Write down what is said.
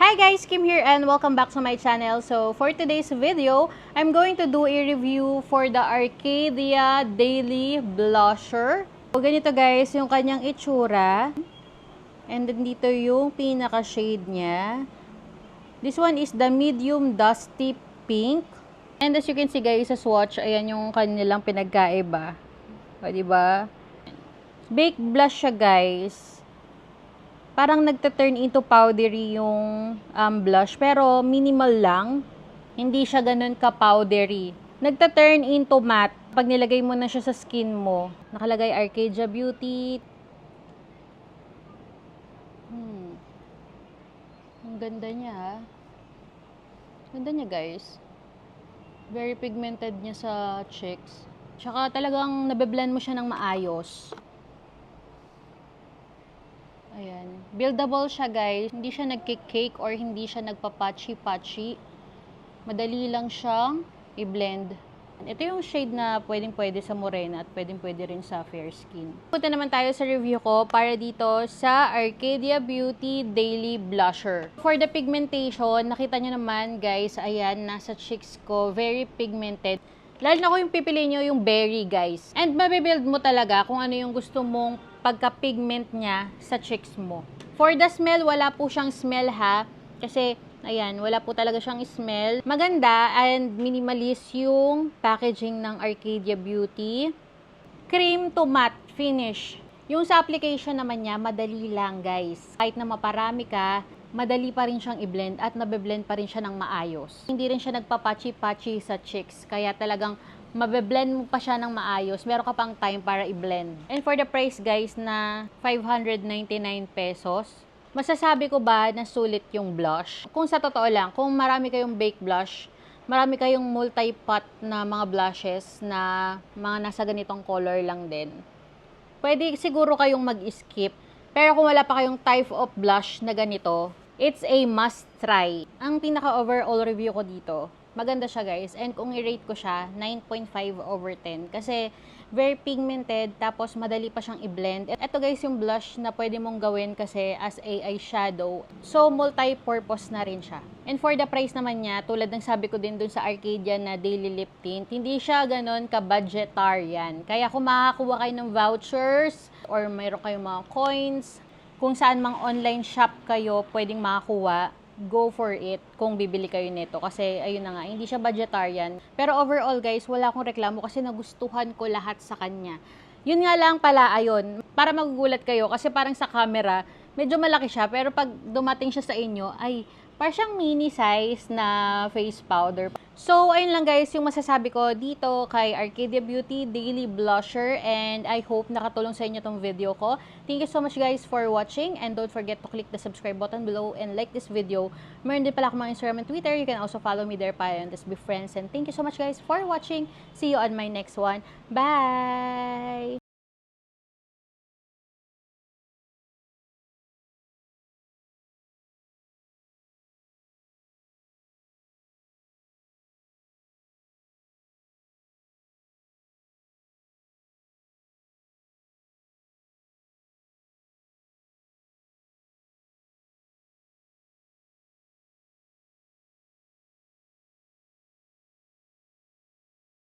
Hi guys, Kim here and welcome back to my channel. So for today's video, I'm going to do a review for the Arcadia Daily Blusher. So ganito guys yung kanyang itsura. And then dito yung pinaka-shade niya. This one is the medium dusty pink. And as you can see guys sa swatch, ayan yung kanilang pinagkaiba. O diba? Baked blush siya guys. Parang nagta-turn into powdery yung blush. Pero minimal lang. Hindi siya ganun ka-powdery. Nagta-turn into matte. Pag nilagay mo na siya sa skin mo. Nakalagay Arcadia Beauty. Ang ganda niya ha. Ganda niya guys. Very pigmented niya sa cheeks. Tsaka talagang nabe-blend mo siya ng maayos. Ayan. Buildable siya guys. Hindi siya nagki-cake or hindi siya nagpa-patchy-patchy. Madali lang siyang i-blend. Ito yung shade na pwedeng-pwede sa morena at pwedeng-pwede rin sa fair skin. Punta naman tayo sa review ko para dito sa Arcadia Beauty Daily Blusher. For the pigmentation, nakita nyo naman guys, ayan, nasa cheeks ko, very pigmented. Lalo na ko yung pipili nyo yung berry guys. And mabibuild mo talaga kung ano yung gusto mong pagka-pigment niya sa cheeks mo. For the smell, wala po siyang smell ha. Kasi, ayan, wala po talaga siyang smell. Maganda and minimalist yung packaging ng Arcadia Beauty. Cream to matte finish. Yung sa application naman niya, madali lang guys. Kahit na maparami ka, madali pa rin siyang i-blend at nabe-blend pa rin siya ng maayos. Hindi rin siya nagpa-patchy-patchy sa cheeks. Kaya talagang mabe-blend mo pa siya ng maayos. Meron ka pang time para i-blend. And for the price guys na 599 pesos, masasabi ko ba na sulit yung blush? Kung sa totoo lang, kung marami kayong baked blush, marami kayong multi-pot na mga blushes na mga nasa ganitong color lang din, pwede siguro kayong mag-skip. Pero kung wala pa kayong type of blush na ganito, it's a must try. Ang pinaka-overall review ko dito, maganda siya guys. And kung i-rate ko siya, 9.5/10. Kasi very pigmented, tapos madali pa siyang i-blend. Ito guys yung blush na pwede mong gawin kasi as a eyeshadow. So, multi-purpose na rin siya. And for the price naman niya, tulad ng sabi ko din dun sa Arcadia na daily lip tint, hindi siya ganon ka-budgetarian. Kaya kung makakuha kayo ng vouchers, or mayroon kayong mga coins, kung saan mang online shop kayo pwedeng makakuha, go for it kung bibili kayo nito. Kasi, ayun na nga, hindi siya budgetarian. Pero overall, guys, wala akong reklamo kasi nagustuhan ko lahat sa kanya. Yun nga lang pala, ayun, para magugulat kayo, kasi parang sa camera, medyo malaki siya, pero pag dumating siya sa inyo, ay, parang siyang mini size na face powder. So, ayun lang guys, yung masasabi ko dito kay Arcadia Beauty Daily Blusher, and I hope nakatulong sa inyo tong video ko. Thank you so much guys for watching, and don't forget to click the subscribe button below and like this video. Meron din pala akong mga Instagram and Twitter. You can also follow me there pa and just be friends. And thank you so much guys for watching. See you on my next one. Bye!